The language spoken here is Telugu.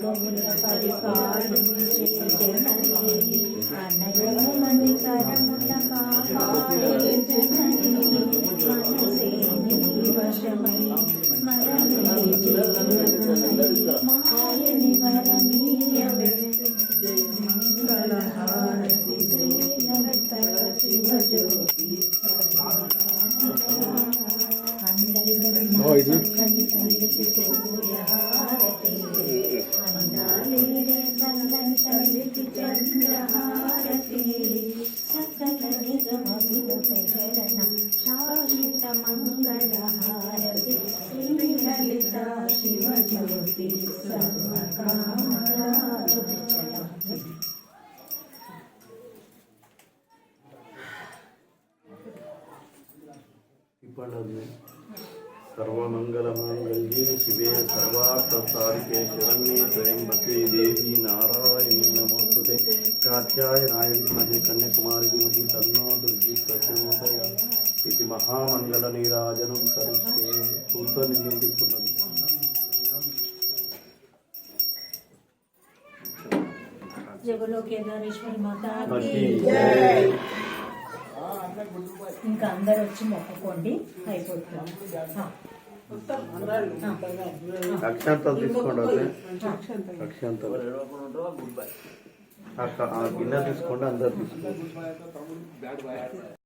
తనువుల పరిపాలించే జనని అనయమని కరముల కాపాడే జనని మనసే నీ వశమై స్మరణే జీవనమై మాయని వరమీయవే మంగళహారతి శ్రీలలిత శివజ్యోతి అందరి తల్లికి సూర్యహారతి అందాలేరే చల్లని తల్లికి చంద్రహారతి సకల నిగమ వినుత చరణ శాశ్వత మంగళహారతి శ్రీలలిత శివజ్యోతి సర్వకామరాజు सर्वमंगलमांगल्ये शिवे सर्वार्थसाधिके शरण्ये त्र्यंबके देवी नारायणी नमोस्तुते कात्यायनाय विद्महे कन्याकुमारी धीमहि तन्नो दुर्गी प्रचोदयात् इति महामंगलनीराजनं करिष्ये पूर्वनिवेदितुम् जगलो केदारेश्वरी माता की जय। ఇంకా అందరు వచ్చి మొక్కుకోండి అయిపోతుంది అక్షంతలు తీసుకోండి అక్షంతలు గిన్నె తీసుకోండి అందరు తీసుకోండి